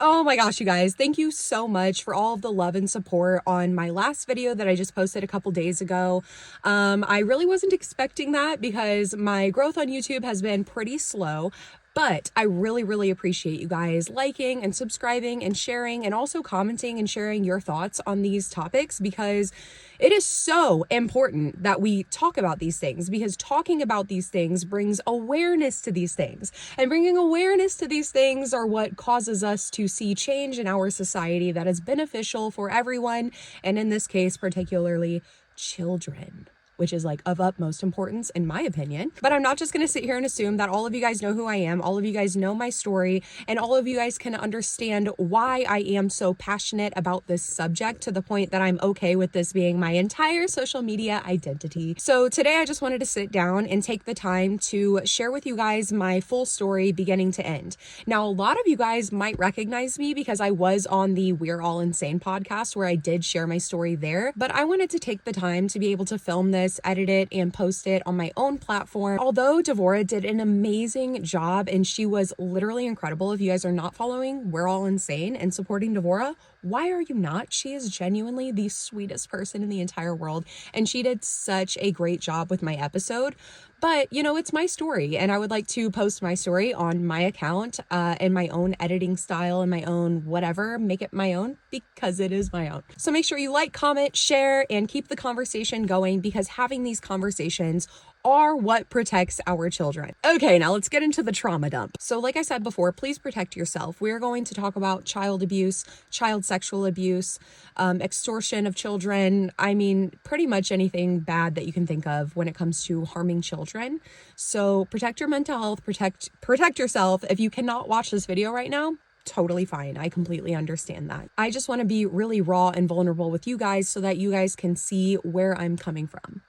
Oh my gosh, you guys, thank you so much for all of the love and support on my last video that I just posted a couple days ago. I really wasn't expecting that because my growth on YouTube has been pretty slow. But I really appreciate you guys liking and subscribing and sharing and also commenting and sharing your thoughts on these topics, because it is so important that we talk about these things, because talking about these things brings awareness to these things, and bringing awareness to these things are what causes us to see change in our society that is beneficial for everyone, and in this case particularly children, which is like of utmost importance in my opinion. But I'm not just going to sit here and assume that all of you guys know who I am, all of you guys know my story, and all of you guys can understand why I am so passionate about this subject to the point that I'm okay with this being my entire social media identity. So today I just wanted to sit down and take the time to share with you guys my full story beginning to end. Now, a lot of you guys might recognize me because I was on the We're All Insane podcast where I did share my story there, but I wanted to take the time to be able to film this, edit it, and post it on my own platform. Although Devora did an amazing job and she was literally incredible. If you guys are not following We're All Insane and supporting Devora, why are you not? She is genuinely the sweetest person in the entire world, and she did such a great job with my episode. But, you know, it's my story, and I would like to post my story on my account in my own editing style and my own whatever, make it my own because it is my own. So make sure you like, comment, share, and keep the conversation going, because having these conversations are what protects our children. Okay, now let's get into the trauma dump. So like I said before, please protect yourself. We're going to talk about child abuse, child sexual abuse, extortion of children. I mean, pretty much anything bad that you can think of when it comes to harming children. So protect your mental health, protect yourself. If you cannot watch this video right now, totally fine. I completely understand that. I just want to be really raw and vulnerable with you guys so that you guys can see where I'm coming from.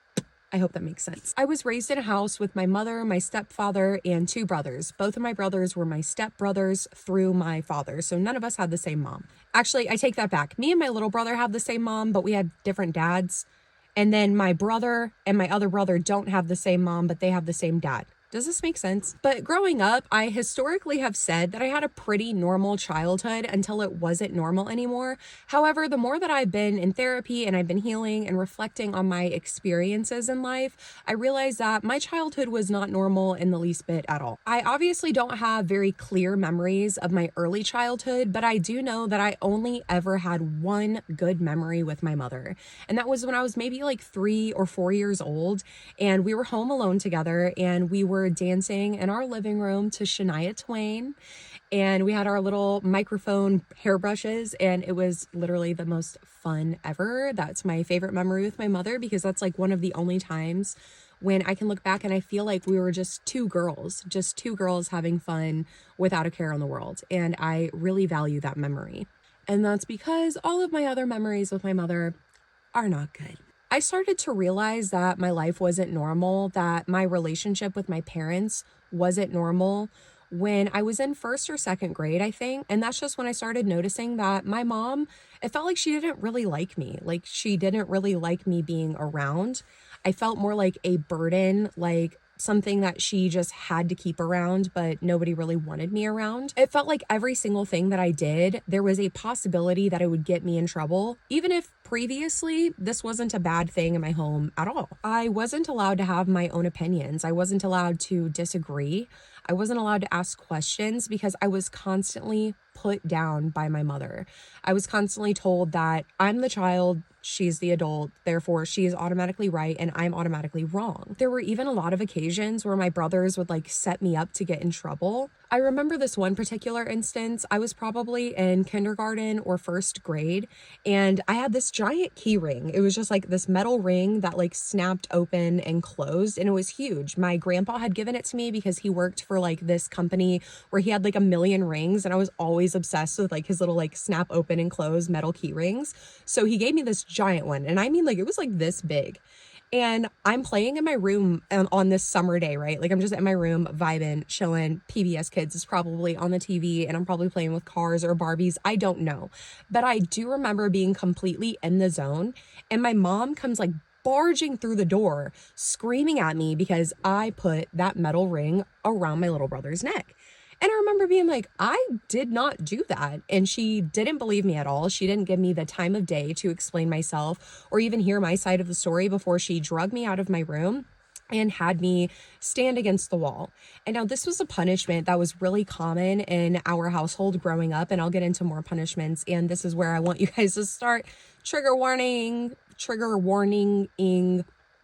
I hope that makes sense. I was raised in a house with my mother, my stepfather, and two brothers. Both of my brothers were my stepbrothers through my father, so none of us had the same mom. Actually, I take that back. Me and my little brother have the same mom, but we had different dads. And then my brother and my other brother don't have the same mom, but they have the same dad. Does this make sense? But growing up, I historically have said that I had a pretty normal childhood until it wasn't normal anymore. However, the more that I've been in therapy and I've been healing and reflecting on my experiences in life, I realized that my childhood was not normal in the least bit at all. I obviously don't have very clear memories of my early childhood, but I do know that I only ever had one good memory with my mother. And that was when I was maybe like 3 or 4 years old, and we were home alone together, and we were dancing in our living room to Shania Twain, and we had our little microphone hairbrushes, and it was literally the most fun ever. That's my favorite memory with my mother, because that's like one of the only times when I can look back and I feel like we were just two girls having fun without a care in the world, and I really value that memory. And that's because all of my other memories with my mother are not good. I started to realize that my life wasn't normal, that my relationship with my parents wasn't normal when I was in 1st or 2nd grade, I think. And that's just when I started noticing that my mom, it felt like she didn't really like me. Like, she didn't really like me being around. I felt more like a burden, like something that she just had to keep around, but nobody really wanted me around. It felt like every single thing that I did, there was a possibility that it would get me in trouble, even if previously this wasn't a bad thing in my home at all. I wasn't allowed to have my own opinions. I wasn't allowed to disagree. I wasn't allowed to ask questions because I was constantly put down by my mother. I was constantly told that I'm the child, she's the adult, therefore she is automatically right and I'm automatically wrong. There were even a lot of occasions where my brothers would like set me up to get in trouble. I remember this one particular instance. I was probably in kindergarten or 1st grade, and I had this giant key ring. It was just like this metal ring that like snapped open and closed, and it was huge. My grandpa had given it to me because he worked for like this company where he had like a million rings, and I was always obsessed with like his little like snap open and close metal key rings. So he gave me this giant one, and I mean, like, it was like this big. And I'm playing in my room on this summer day, right? Like, I'm just in my room vibing, chilling. PBS Kids is probably on the TV, and I'm probably playing with cars or Barbies. I don't know. But I do remember being completely in the zone, and my mom comes like barging through the door, screaming at me because I put that metal ring around my little brother's neck. And I remember being like, I did not do that. And she didn't believe me at all. She didn't give me the time of day to explain myself or even hear my side of the story before she drug me out of my room and had me stand against the wall. And now this was a punishment that was really common in our household growing up. And I'll get into more punishments. And this is where I want you guys to start. Trigger warning,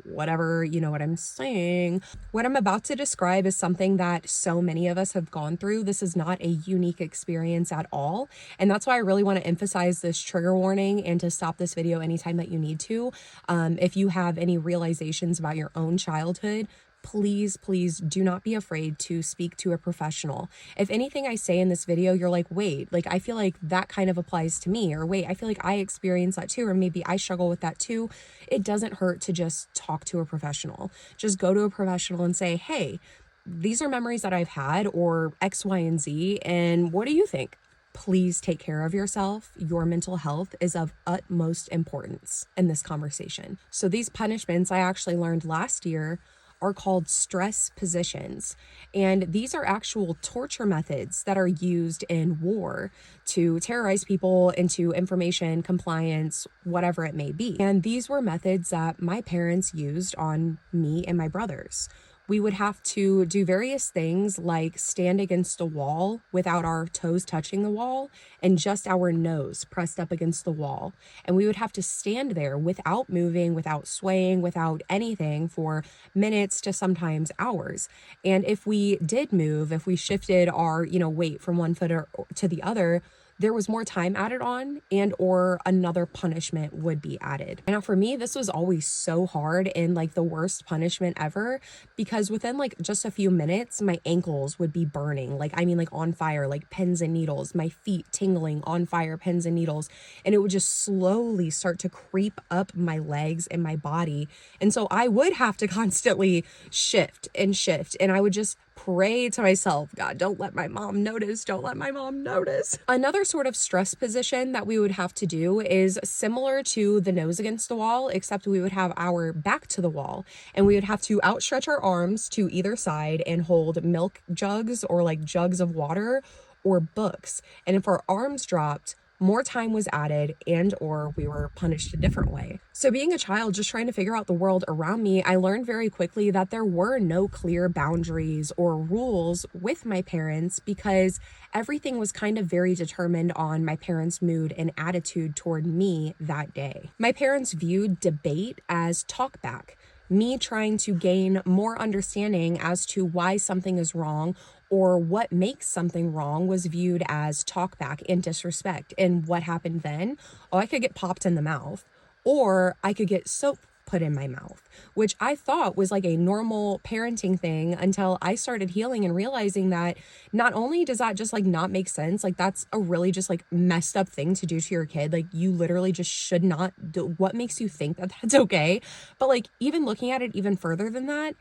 whatever, you know what I'm saying. What I'm about to describe is something that so many of us have gone through. This is not a unique experience at all. And that's why I really want to emphasize this trigger warning and to stop this video anytime that you need to. If you have any realizations about your own childhood, please do not be afraid to speak to a professional. If anything I say in this video, you're like, wait, like I feel like that kind of applies to me, or wait, I feel like I experience that too, or maybe I struggle with that too. It doesn't hurt to just talk to a professional. Just go to a professional and say, hey, these are memories that I've had, or X, Y, and Z, and what do you think? Please take care of yourself. Your mental health is of utmost importance in this conversation. So these punishments I actually learned last year are called stress positions. And these are actual torture methods that are used in war to terrorize people into information, compliance, whatever it may be. And these were methods that my parents used on me and my brothers. We would have to do various things like stand against a wall without our toes touching the wall and just our nose pressed up against the wall. And we would have to stand there without moving, without swaying, without anything for minutes to sometimes hours. And if we did move, if we shifted our, weight from one foot to the other, there was more time added on and or another punishment would be added. And now for me, this was always so hard and like the worst punishment ever, because within like just a few minutes, my ankles would be burning. Like on fire, like pins and needles, my feet tingling on fire, pins and needles. And it would just slowly start to creep up my legs and my body. And so I would have to constantly shift. And I would just pray to myself, God, don't let my mom notice. Don't let my mom notice. Another sort of stress position that we would have to do is similar to the nose against the wall, except we would have our back to the wall and we would have to outstretch our arms to either side and hold milk jugs or like jugs of water or books. And if our arms dropped, more time was added and or we were punished a different way. So being a child, just trying to figure out the world around me, I learned very quickly that there were no clear boundaries or rules with my parents because everything was kind of very determined on my parents' mood and attitude toward me that day. My parents viewed debate as talkback, me trying to gain more understanding as to why something is wrong or what makes something wrong was viewed as talkback and disrespect. And what happened then? Oh, I could get popped in the mouth or I could get soap put in my mouth, which I thought was like a normal parenting thing until I started healing and realizing that not only does that just like not make sense, like that's a really just like messed up thing to do to your kid. Like you literally just should not do. What makes you think that that's okay? But like even looking at it even further than that,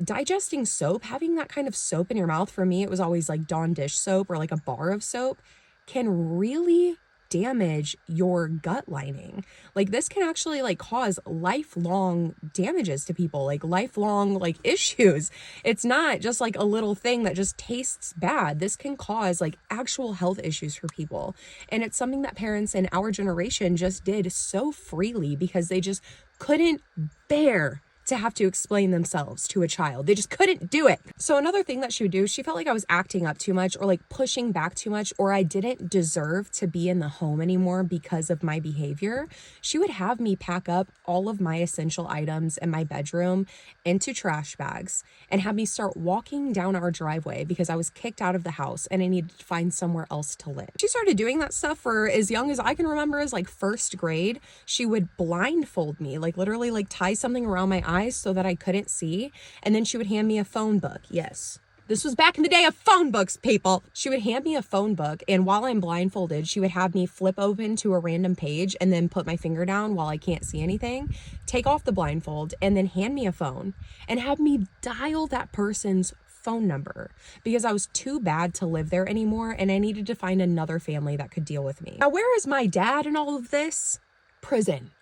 digesting soap, having that kind of soap in your mouth, for me, it was always like Dawn dish soap or like a bar of soap, can really damage your gut lining. Like this can actually like cause lifelong damages to people, like lifelong like issues. It's not just like a little thing that just tastes bad. This can cause like actual health issues for people. And it's something that parents in our generation just did so freely because they just couldn't bear to have to explain themselves to a child. They just couldn't do it. So another thing that she would do, she felt like I was acting up too much or like pushing back too much, or I didn't deserve to be in the home anymore because of my behavior. She would have me pack up all of my essential items in my bedroom into trash bags and have me start walking down our driveway because I was kicked out of the house and I needed to find somewhere else to live. She started doing that stuff for as young as I can remember, as like first grade. She would blindfold me, like literally like tie something around my eyes so that I couldn't see. And then she would hand me a phone book. Yes, this was back in the day of phone books, people. She would hand me a phone book, and while I'm blindfolded, she would have me flip open to a random page and then put my finger down while I can't see anything, take off the blindfold, and then hand me a phone and have me dial that person's phone number because I was too bad to live there anymore and I needed to find another family that could deal with me. Now, where is my dad in all of this? Prison.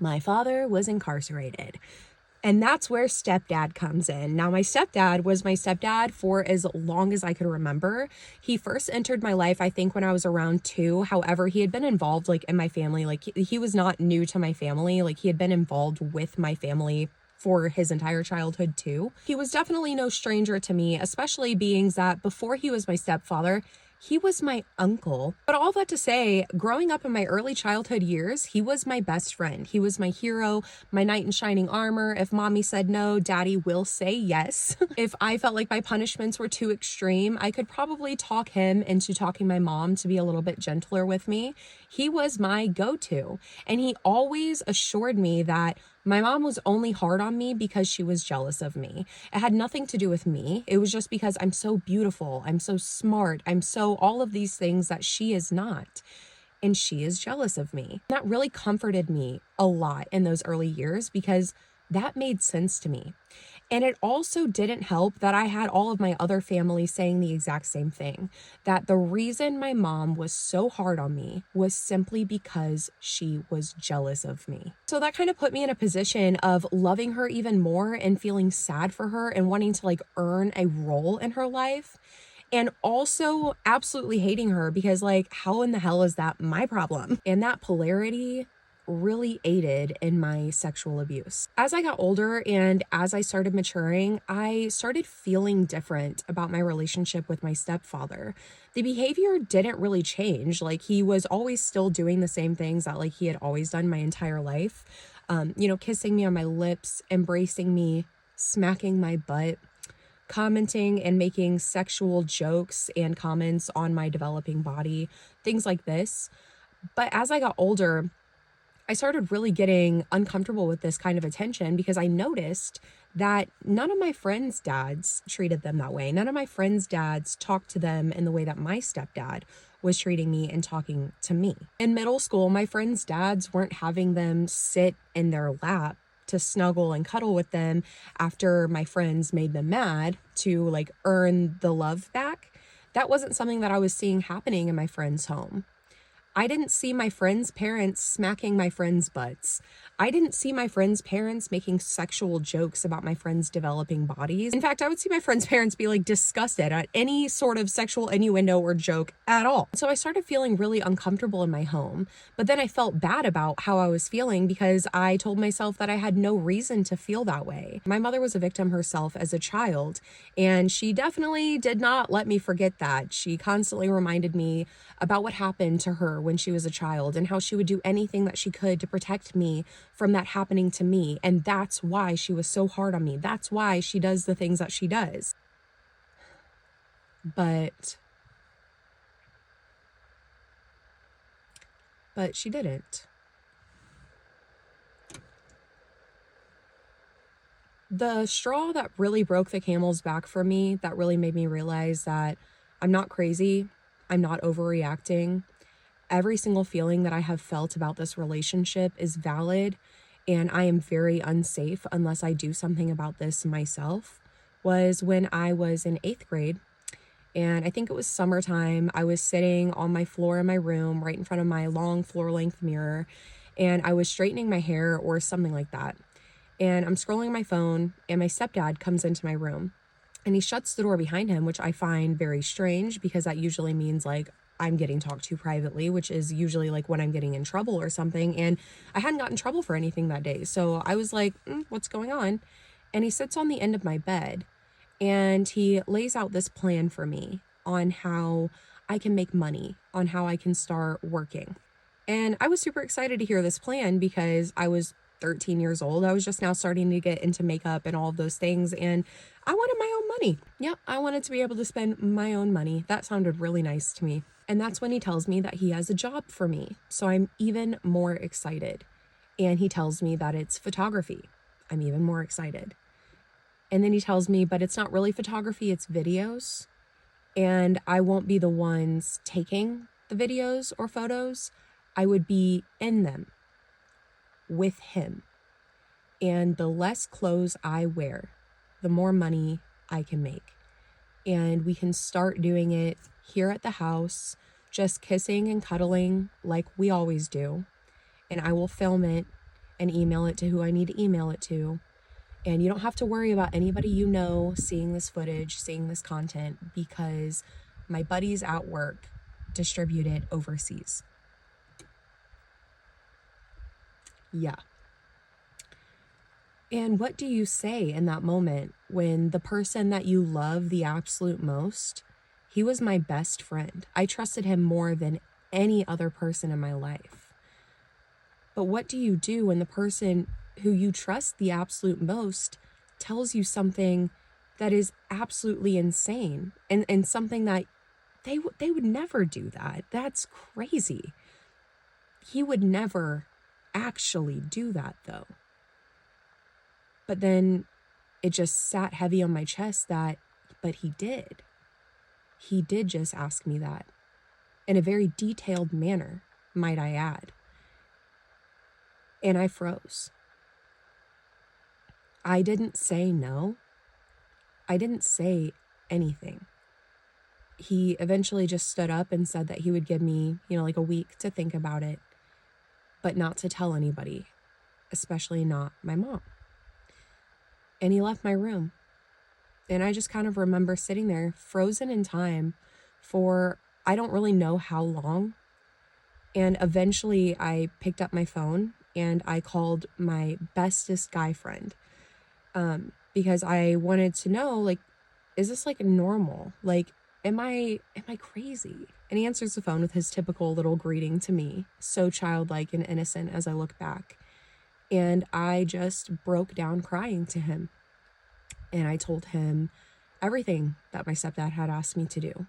My father was incarcerated. And that's where stepdad comes in. Now, my stepdad was my stepdad for as long as I could remember. He first entered my life, I think, when I was around 2. However, he had been involved like in my family. Like he was not new to my family. Like he had been involved with my family for his entire childhood too. He was definitely no stranger to me, especially being that before he was my stepfather, he was my uncle. But all that to say, growing up in my early childhood years, he was my best friend. He was my hero, my knight in shining armor. If mommy said no, daddy will say yes. If I felt like my punishments were too extreme, I could probably talk him into talking my mom to be a little bit gentler with me. He was my go-to. And he always assured me that my mom was only hard on me because she was jealous of me. It had nothing to do with me. It was just because I'm so beautiful, I'm so smart, I'm so all of these things that she is not. And she is jealous of me. That really comforted me a lot in those early years because that made sense to me. And it also didn't help that I had all of my other family saying the exact same thing, that the reason my mom was so hard on me was simply because she was jealous of me. So that kind of put me in a position of loving her even more and feeling sad for her and wanting to like earn a role in her life. And also absolutely hating her because like, how in the hell is that my problem? And that polarity really aided in my sexual abuse. As I got older and as I started maturing, I started feeling different about my relationship with my stepfather. The behavior didn't really change. Like he was always still doing the same things that like he had always done my entire life. Kissing me on my lips, embracing me, smacking my butt, commenting and making sexual jokes and comments on my developing body, things like this. But as I got older, I started really getting uncomfortable with this kind of attention because I noticed that none of my friends' dads treated them that way. None of my friends' dads talked to them in the way that my stepdad was treating me and talking to me. In middle school, my friends' dads weren't having them sit in their lap to snuggle and cuddle with them after my friends made them mad to like earn the love back. That wasn't something that I was seeing happening in my friend's home. I didn't see my friends' parents smacking my friends' butts. I didn't see my friends' parents making sexual jokes about my friends' developing bodies. In fact, I would see my friends' parents be like disgusted at any sort of sexual innuendo or joke at all. So I started feeling really uncomfortable in my home, but then I felt bad about how I was feeling because I told myself that I had no reason to feel that way. My mother was a victim herself as a child, and she definitely did not let me forget that. She constantly reminded me about what happened to her when she was a child and how she would do anything that she could to protect me from that happening to me. And that's why she was so hard on me. That's why she does the things that she does. But she didn't. The straw that really broke the camel's back for me, that really made me realize that I'm not crazy, I'm not overreacting. Every single feeling that I have felt about this relationship is valid, and I am very unsafe unless I do something about this myself, was when I was in 8th grade. And I think it was summertime. I was sitting on my floor in my room right in front of my long floor-length mirror, and I was straightening my hair or something like that. And I'm scrolling my phone, and my stepdad comes into my room, and he shuts the door behind him, which I find very strange because that usually means like I'm getting talked to privately, which is usually like when I'm getting in trouble or something. And I hadn't gotten in trouble for anything that day. So I was like, what's going on? And he sits on the end of my bed and he lays out this plan for me on how I can make money, on how I can start working. And I was super excited to hear this plan because I was 13 years old. I was just now starting to get into makeup and all of those things. And I wanted my own money. Yep, I wanted to be able to spend my own money. That sounded really nice to me. And that's when he tells me that he has a job for me. So I'm even more excited. And he tells me that it's photography. I'm even more excited. And then he tells me, but it's not really photography, it's videos. And I won't be the ones taking the videos or photos. I would be in them with him. And the less clothes I wear, the more money I can make. And we can start doing it here at the house, just kissing and cuddling like we always do. And I will film it and email it to who I need to email it to. And you don't have to worry about anybody you know seeing this footage, seeing this content, because my buddies at work distribute it overseas. Yeah. And what do you say in that moment when the person that you love the absolute most, he was my best friend. I trusted him more than any other person in my life. But what do you do when the person who you trust the absolute most tells you something that is absolutely insane, and something that they would never do that? That's crazy. He would never actually do that, though. But then it just sat heavy on my chest but he did. He did just ask me that, in a very detailed manner, might I add. And I froze. I didn't say no. I didn't say anything. He eventually just stood up and said that he would give me, like a week to think about it, but not to tell anybody, especially not my mom. And he left my room. And I just kind of remember sitting there frozen in time for I don't really know how long. And eventually I picked up my phone and I called my bestest guy friend, because I wanted to know, like, is this like normal? Like, am I crazy? And he answers the phone with his typical little greeting to me, so childlike and innocent as I look back. And I just broke down crying to him. And I told him everything that my stepdad had asked me to do.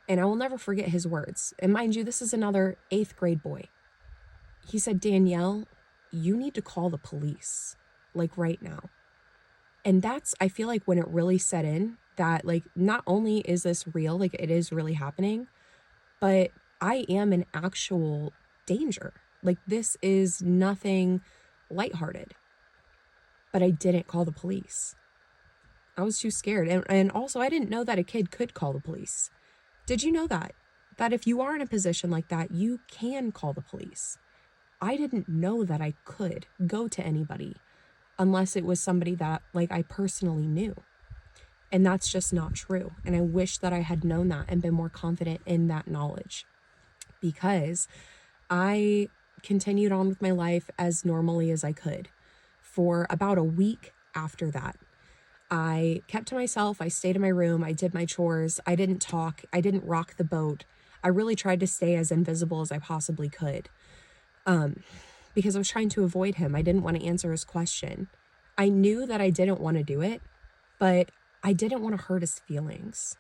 And I will never forget his words. And mind you, this is another 8th grade boy. He said, "Danielle, you need to call the police, like right now." And that's, I feel like, when it really set in that, like, not only is this real, like it is really happening, but I am in actual danger. Like, this is nothing lighthearted. But I didn't call the police. I was too scared. And also, I didn't know that a kid could call the police. Did you know that? That if you are in a position like that, you can call the police. I didn't know that I could go to anybody unless it was somebody that, like, I personally knew. And that's just not true. And I wish that I had known that and been more confident in that knowledge, because I continued on with my life as normally as I could for about a week after that. I kept to myself. I stayed in my room. I did my chores. I didn't talk. I didn't rock the boat. I really tried to stay as invisible as I possibly could, because I was trying to avoid him. I didn't want to answer his question. I knew that I didn't want to do it, but I didn't want to hurt his feelings.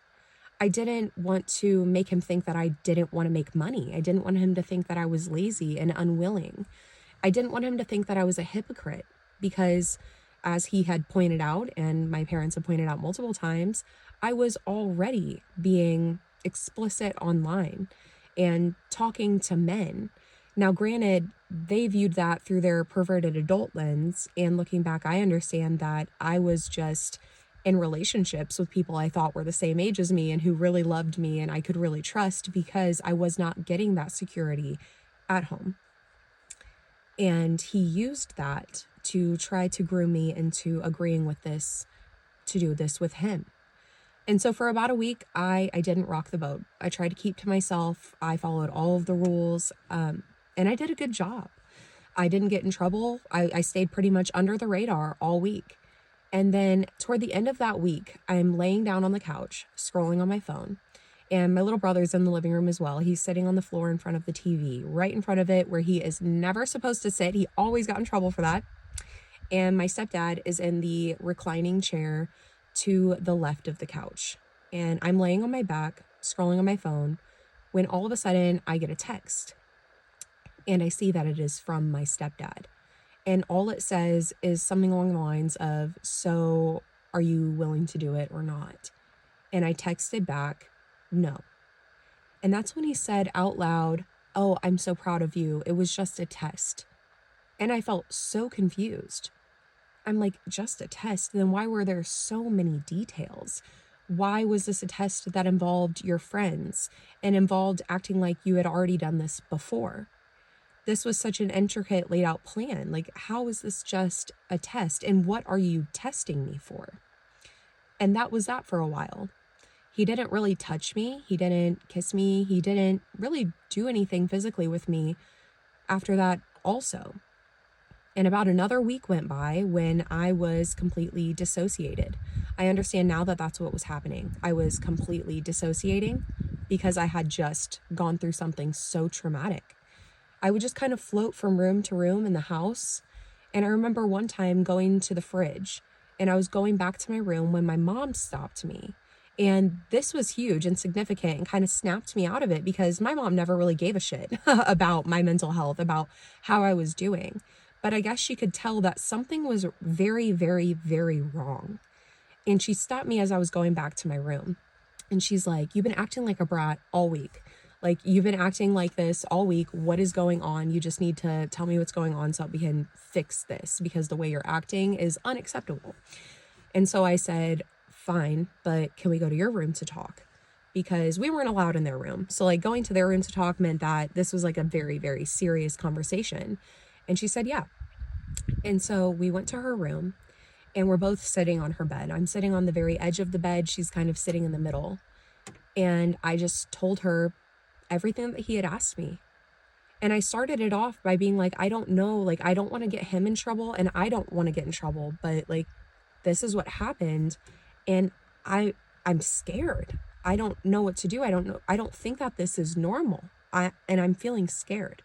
I didn't want to make him think that I didn't want to make money. I didn't want him to think that I was lazy and unwilling. I didn't want him to think that I was a hypocrite, because as he had pointed out, and my parents had pointed out multiple times, I was already being explicit online and talking to men. Now, granted, they viewed that through their perverted adult lens, and looking back, I understand that I was just in relationships with people I thought were the same age as me and who really loved me and I could really trust, because I was not getting that security at home. And he used that to try to groom me into agreeing with this, to do this with him. And so for about a week, I didn't rock the boat. I tried to keep to myself. I followed all of the rules, and I did a good job. I didn't get in trouble. I stayed pretty much under the radar all week. And then toward the end of that week, I'm laying down on the couch, scrolling on my phone. And my little brother's in the living room as well. He's sitting on the floor in front of the TV, right in front of it, where he is never supposed to sit. He always got in trouble for that. And my stepdad is in the reclining chair to the left of the couch. And I'm laying on my back, scrolling on my phone, when all of a sudden I get a text. And I see that it is from my stepdad. And all it says is something along the lines of, "So are you willing to do it or not?" And I texted back, "No." And that's when he said out loud, "Oh, I'm so proud of you. It was just a test." And I felt so confused. I'm like, just a test? Then why were there so many details? Why was this a test that involved your friends and involved acting like you had already done this before? this was such an intricate laid out plan. Like, how is this just a test? And what are you testing me for? And that was that for a while. He didn't really touch me. He didn't kiss me. He didn't really do anything physically with me after that also. And about another week went by when I was completely dissociated. I understand now that that's what was happening. I was completely dissociating because I had just gone through something so traumatic. I would just kind of float from room to room in the house. And I remember one time going to the fridge, and I was going back to my room when my mom stopped me. And this was huge and significant and kind of snapped me out of it because my mom never really gave a shit about my mental health, about how I was doing. But I guess she could tell that something was very, very, very wrong. And she stopped me as I was going back to my room. And she's like, "You've been acting like a brat all week. Like, you've been acting like this all week. What is going on? You just need to tell me what's going on so that we can fix this, because the way you're acting is unacceptable." And so I said, "Fine, but can we go to your room to talk?" Because we weren't allowed in their room. So like going to their room to talk meant that this was like a very, very serious conversation. And she said, yeah. And so we went to her room, and we're both sitting on her bed. I'm sitting on the very edge of the bed. She's kind of sitting in the middle. And I just told her everything that he had asked me. And I started it off by being like, I don't know, like, I don't want to get him in trouble, and I don't want to get in trouble, but like, this is what happened. And I'm scared. I don't know what to do. I don't think that this is normal. And I'm feeling scared.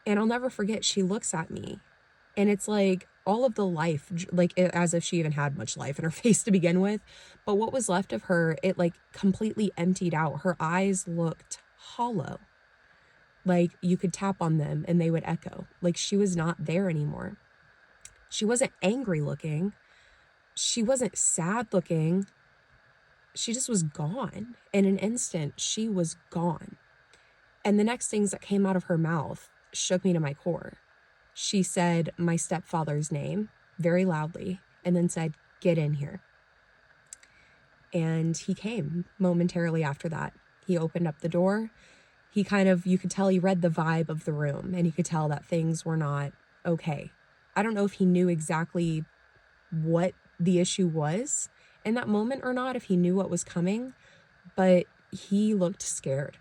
And I'll never forget, she looks at me, and it's like all of the life, like as if she even had much life in her face to begin with. But what was left of her, it like completely emptied out. Her eyes looked hollow. Like you could tap on them and they would echo. Like she was not there anymore. She wasn't angry looking. She wasn't sad looking. She just was gone. In an instant, she was gone. And the next things that came out of her mouth shook me to my core. She said my stepfather's name very loudly and then said, "Get in here." And he came momentarily after that. He opened up the door. He kind of, you could tell he read the vibe of the room, and he could tell that things were not okay. I don't know if he knew exactly what the issue was in that moment or not, if he knew what was coming, but he looked scared.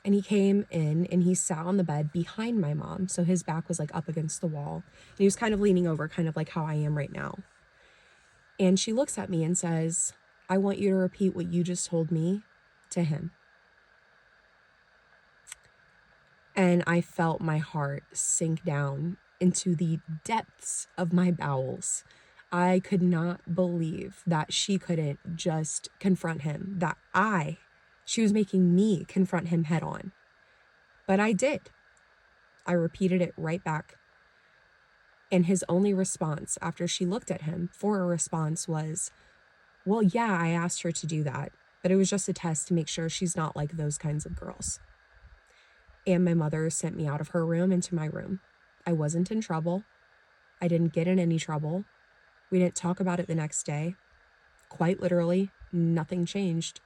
And he came in and he sat on the bed behind my mom. So his back was like up against the wall. And he was kind of leaning over, kind of like how I am right now. And she looks at me and says, "I want you to repeat what you just told me to him." And I felt my heart sink down into the depths of my bowels. I could not believe that she couldn't just confront him, that she was making me confront him head on. But I did. I repeated it right back. And his only response after she looked at him for a response was, "Well, yeah, I asked her to do that, but it was just a test to make sure she's not like those kinds of girls." And my mother sent me out of her room into my room. I wasn't in trouble. I didn't get in any trouble. We didn't talk about it the next day. Quite literally, nothing changed.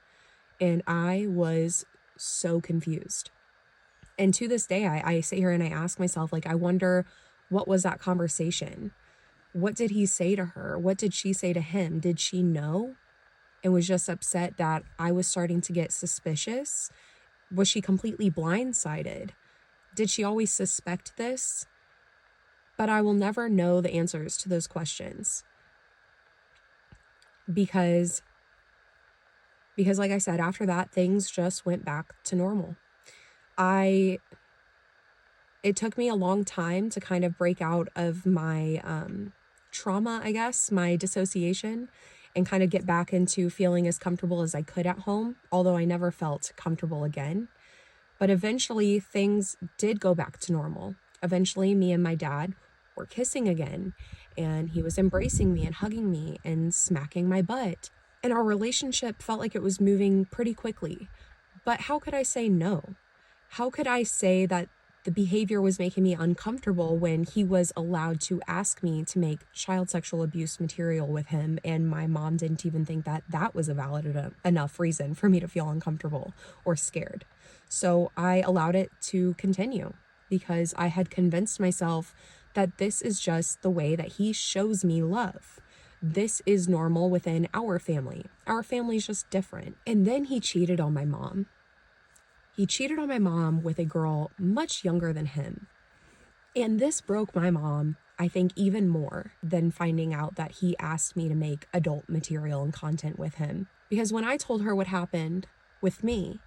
And I was so confused. And to this day, I sit here and I ask myself, like, I wonder, what was that conversation? What did he say to her? What did she say to him? Did she know and was just upset that I was starting to get suspicious? Was she completely blindsided? Did she always suspect this? But I will never know the answers to those questions. Because like I said, after that, things just went back to normal. It took me a long time to kind of break out of my trauma, I guess, my dissociation, and kind of get back into feeling as comfortable as I could at home, although I never felt comfortable again. But eventually things did go back to normal. Eventually me and my dad were kissing again, and he was embracing me and hugging me and smacking my butt. And our relationship felt like it was moving pretty quickly. But how could I say no? How could I say that The behavior was making me uncomfortable when he was allowed to ask me to make child sexual abuse material with him, and my mom didn't even think that that was a valid enough reason for me to feel uncomfortable or scared. So I allowed it to continue because I had convinced myself that this is just the way that he shows me love. This is normal within our family. Our family's just different. And then he cheated on my mom. He cheated on my mom with a girl much younger than him. And this broke my mom, I think, even more than finding out that he asked me to make adult material and content with him. Because when I told her what happened with me,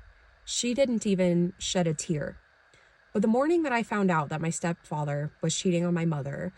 she didn't even shed a tear. But the morning that I found out that my stepfather was cheating on my mother,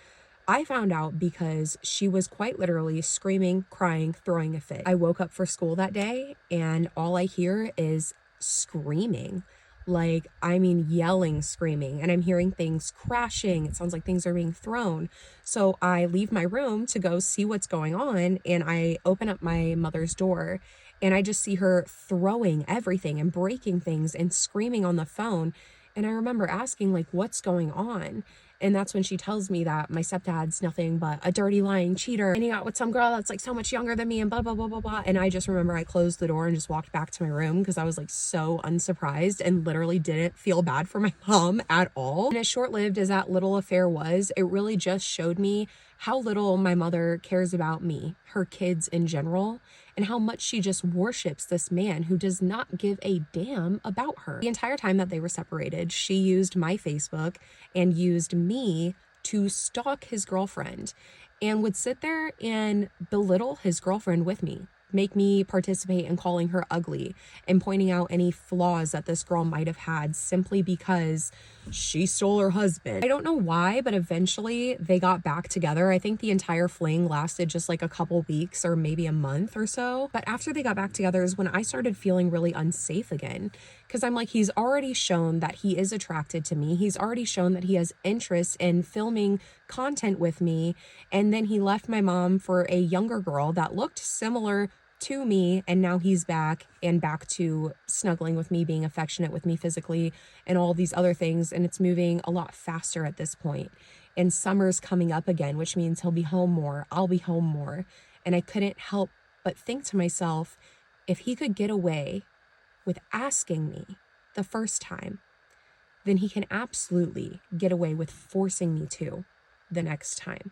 I found out because she was quite literally screaming, crying, throwing a fit. I woke up for school that day and all I hear is screaming. Like, I mean, yelling, screaming, and I'm hearing things crashing. It sounds like things are being thrown. So I leave my room to go see what's going on, and I open up my mother's door, and I just see her throwing everything and breaking things and screaming on the phone. And I remember asking, like, what's going on? And that's when she tells me that my stepdad's nothing but a dirty, lying cheater, and he got with some girl that's like so much younger than me and blah, blah, blah, blah, blah. And I just remember I closed the door and just walked back to my room because I was like so unsurprised and literally didn't feel bad for my mom at all. And as short-lived as that little affair was, it really just showed me how little my mother cares about me, her kids in general, and how much she just worships this man who does not give a damn about her. The entire time that they were separated, she used my Facebook and used me to stalk his girlfriend and would sit there and belittle his girlfriend with me, make me participate in calling her ugly and pointing out any flaws that this girl might have had simply because she stole her husband. I don't know why, but eventually they got back together. I think the entire fling lasted just like a couple weeks or maybe a month or so. But after they got back together is when I started feeling really unsafe again. Because I'm like, he's already shown that he is attracted to me. He's already shown that he has interest in filming content with me. And then he left my mom for a younger girl that looked similar to me, and now he's back to snuggling with me, being affectionate with me physically and all these other things, and it's moving a lot faster at this point. And summer's coming up again, which means he'll be home more, I'll be home more, and I couldn't help but think to myself, if he could get away with asking me the first time, then he can absolutely get away with forcing me to the next time.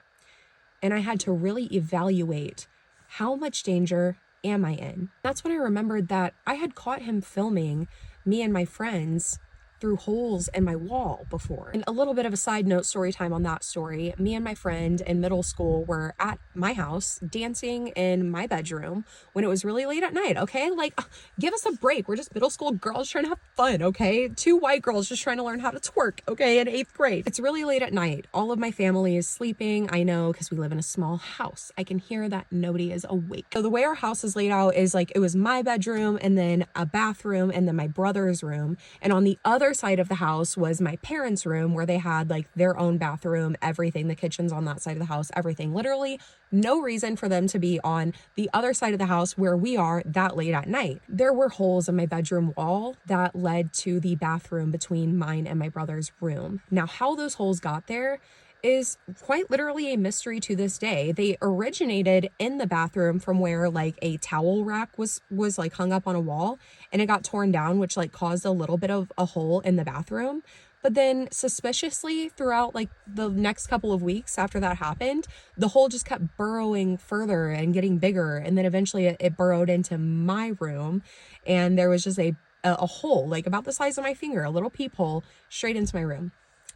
And I had to really evaluate how much danger am I in? That's when I remembered that I had caught him filming me and my friends through holes in my wall before. And a little bit of a side note story time on that story. Me and my friend in middle school were at my house dancing in my bedroom when it was really late at night, okay? Like, give us a break. We're just middle school girls trying to have fun, okay? Two white girls just trying to learn how to twerk, okay, in 8th grade. It's really late at night. All of my family is sleeping. I know, because we live in a small house. I can hear that nobody is awake. So the way our house is laid out is like, it was my bedroom and then a bathroom and then my brother's room. And on the other side of the house was my parents' room, where they had like their own bathroom, everything. The kitchen's on that side of the house, everything. Literally no reason for them to be on the other side of the house where we are that late at night. There were holes in my bedroom wall that led to the bathroom between mine and my brother's room. Now, how those holes got there is quite literally a mystery to this day. They originated in the bathroom from where like a towel rack was like hung up on a wall, and it got torn down, which like caused a little bit of a hole in the bathroom. But then suspiciously throughout like the next couple of weeks after that happened, the hole just kept burrowing further and getting bigger. And then eventually it burrowed into my room, and there was just a hole like about the size of my finger, a little peephole straight into my room.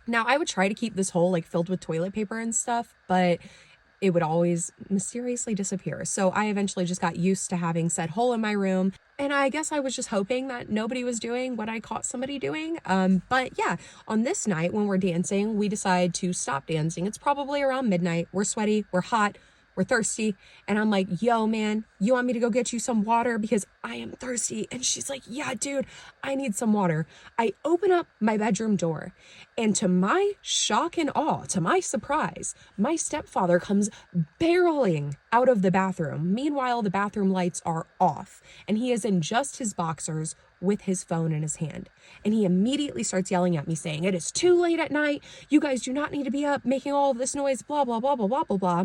Now, I would try to keep this hole like filled with toilet paper and stuff, but it would always mysteriously disappear. So I eventually just got used to having said hole in my room. And I guess I was just hoping that nobody was doing what I caught somebody doing. But yeah, on this night when we're dancing, we decide to stop dancing. It's probably around midnight. We're sweaty, we're hot, we're thirsty. And I'm like, yo, man, you want me to go get you some water because I am thirsty? And she's like, yeah, dude, I need some water. I open up my bedroom door, and to my shock and awe, to my surprise, my stepfather comes barreling out of the bathroom. Meanwhile, the bathroom lights are off, and he is in just his boxers, with his phone in his hand. And he immediately starts yelling at me saying, "It is too late at night. You guys do not need to be up making all of this noise, blah, blah, blah, blah, blah, blah, blah."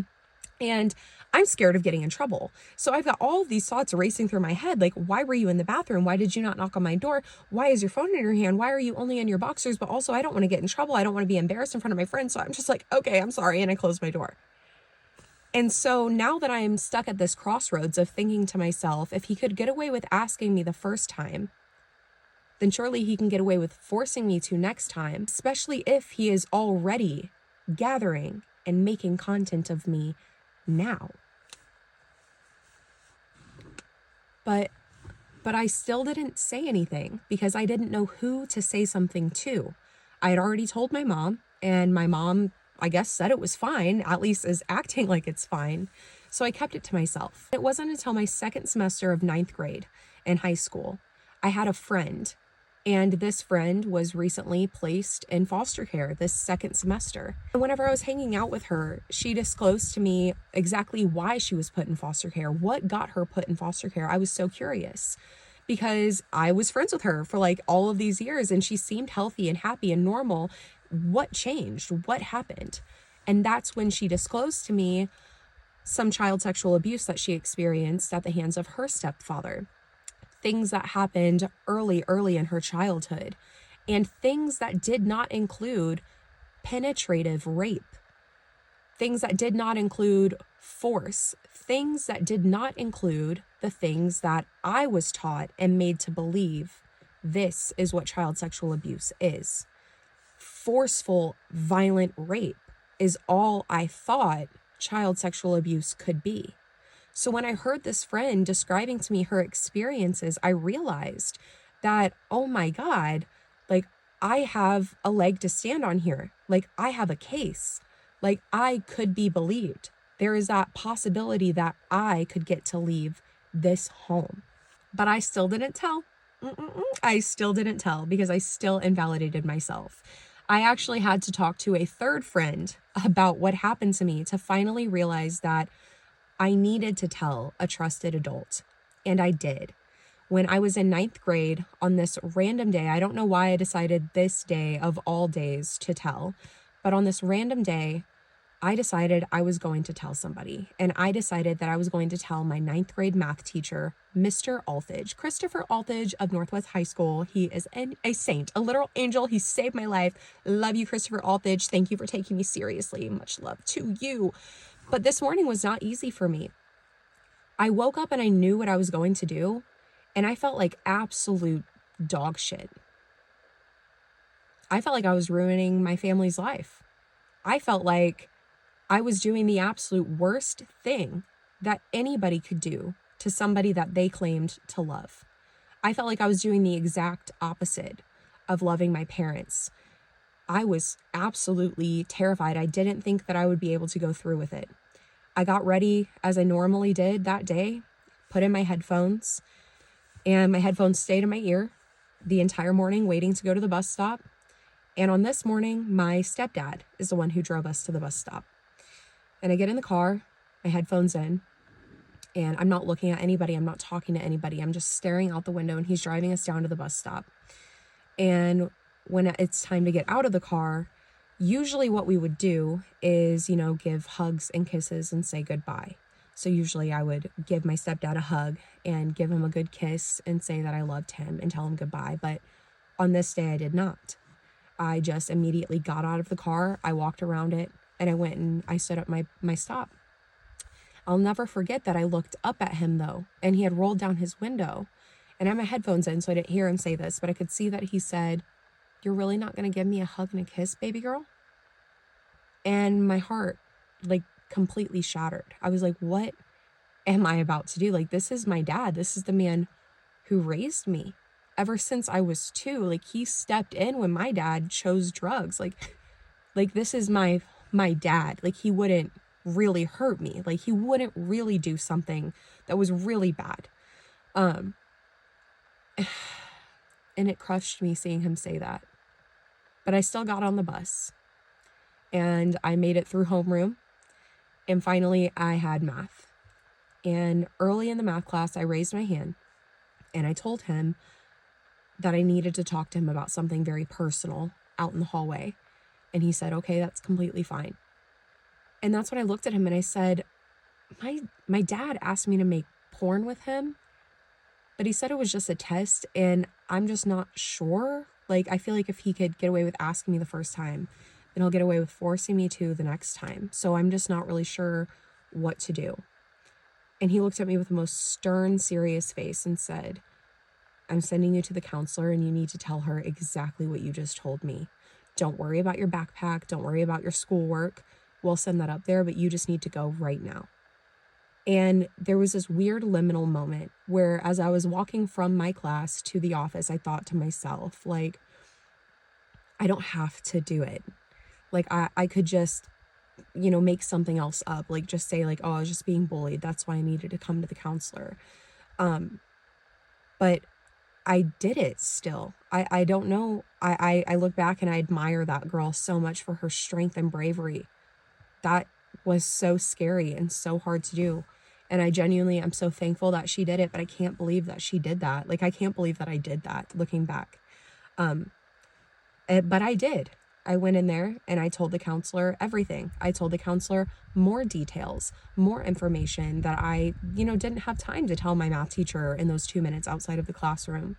And I'm scared of getting in trouble. So I've got all of these thoughts racing through my head. Like, why were you in the bathroom? Why did you not knock on my door? Why is your phone in your hand? Why are you only in your boxers? But also, I don't want to get in trouble. I don't want to be embarrassed in front of my friends. So I'm just like, okay, I'm sorry. And I close my door. And so now that I'm stuck at this crossroads of thinking to myself, if he could get away with asking me the first time, then surely he can get away with forcing me to next time, especially if he is already gathering and making content of me now. But I still didn't say anything because I didn't know who to say something to. I had already told my mom, and my mom, I guess, said it was fine, at least is acting like it's fine. So I kept it to myself. It wasn't until my second semester of 9th grade in high school, I had a friend, and this friend was recently placed in foster care this second semester. And whenever I was hanging out with her, she disclosed to me exactly why she was put in foster care, what got her put in foster care. I was so curious because I was friends with her for like all of these years and she seemed healthy and happy and normal. What changed? What happened? And that's when she disclosed to me some child sexual abuse that she experienced at the hands of her stepfather. Things that happened early in her childhood, and things that did not include penetrative rape, things that did not include force, things that did not include the things that I was taught and made to believe this is what child sexual abuse is. Forceful, violent rape is all I thought child sexual abuse could be. So when I heard this friend describing to me her experiences, I realized that, oh my God, like I have a leg to stand on here. Like I have a case. Like I could be believed. There is that possibility that I could get to leave this home. But I still didn't tell. I still didn't tell because I still invalidated myself. I actually had to talk to a third friend about what happened to me to finally realize that I needed to tell a trusted adult, and I did. When I was in 9th grade on this random day, I don't know why I decided this day of all days to tell, but on this random day, I decided I was going to tell somebody, and I decided that I was going to tell my 9th grade math teacher, Mr. Althage, Christopher Althage of Northwest High School. He is a saint, a literal angel. He saved my life. Love you, Christopher Althage. Thank you for taking me seriously. Much love to you. But this morning was not easy for me. I woke up and I knew what I was going to do, and I felt like absolute dog shit. I felt like I was ruining my family's life. I felt like I was doing the absolute worst thing that anybody could do to somebody that they claimed to love. I felt like I was doing the exact opposite of loving my parents. I was absolutely terrified. I didn't think that I would be able to go through with it. I got ready as I normally did that day, put in my headphones, and my headphones stayed in my ear the entire morning waiting to go to the bus stop. And on this morning, my stepdad is the one who drove us to the bus stop. And I get in the car, my headphones in, and I'm not looking at anybody. I'm not talking to anybody. I'm just staring out the window, and he's driving us down to the bus stop. And when it's time to get out of the car, usually what we would do is, give hugs and kisses and say goodbye. So usually I would give my stepdad a hug and give him a good kiss and say that I loved him and tell him goodbye. But on this day, I did not. I just immediately got out of the car. I walked around it and I went and I stood at my stop. I'll never forget that I looked up at him though, and he had rolled down his window, and I had my headphones in, so I didn't hear him say this, but I could see that he said, "You're really not going to give me a hug and a kiss, baby girl?" And my heart completely shattered. I was like, what am I about to do? This is my dad. This is the man who raised me ever since I was 2. He stepped in when my dad chose drugs. This is my dad. He wouldn't really hurt me. He wouldn't really do something that was really bad. And it crushed me seeing him say that. But I still got on the bus and I made it through homeroom, and finally I had math. And early in the math class, I raised my hand and I told him, that I needed to talk to him about something very personal out in the hallway. And he said, okay, that's completely fine. And that's when I looked at him and I said, my dad asked me to make porn with him, but he said it was just a test, and I'm just not sure. Like, I feel like if he could get away with asking me the first time, then he'll get away with forcing me to the next time. So I'm just not really sure what to do. And he looked at me with the most stern, serious face and said, I'm sending you to the counselor, and you need to tell her exactly what you just told me. Don't worry about your backpack. Don't worry about your schoolwork. We'll send that up there, but you just need to go right now. And there was this weird liminal moment where, as I was walking from my class to the office, I thought to myself, like, I don't have to do it. Like, I could just, make something else up. Like, just say, like, oh, I was just being bullied. That's why I needed to come to the counselor. But I did it still. I don't know. I look back and I admire that girl so much for her strength and bravery. That was so scary and so hard to do. And I genuinely am so thankful that she did it, but I can't believe that she did that. Like, I can't believe that I did that looking back. But I did. I went in there and I told the counselor everything. I told the counselor more details, more information that I, didn't have time to tell my math teacher in those 2 minutes outside of the classroom.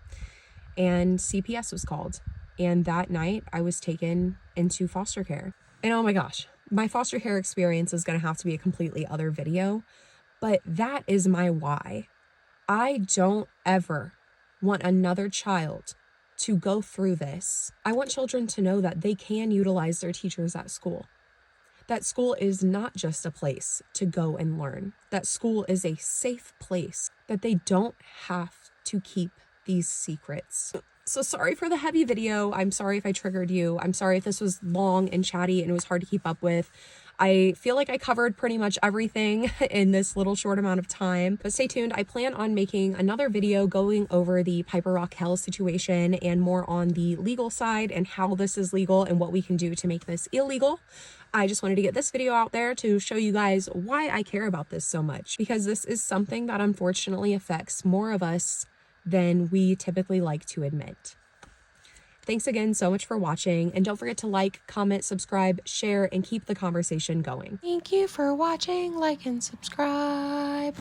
And CPS was called. And that night I was taken into foster care. And oh my gosh, my foster care experience is going to have to be a completely other video, but that is my why. I don't ever want another child to go through this. I want children to know that they can utilize their teachers at school. That school is not just a place to go and learn. That school is a safe place, that they don't have to keep these secrets. So sorry for the heavy video. I'm sorry if I triggered you. I'm sorry if this was long and chatty and it was hard to keep up with. I feel like I covered pretty much everything in this little short amount of time, but stay tuned. I plan on making another video going over the Piper Raquel situation and more on the legal side and how this is legal and what we can do to make this illegal. I just wanted to get this video out there to show you guys why I care about this so much, because this is something that unfortunately affects more of us than we typically like to admit. Thanks again so much for watching, and don't forget to like, comment, subscribe, share, and keep the conversation going. Thank you for watching. Like and subscribe.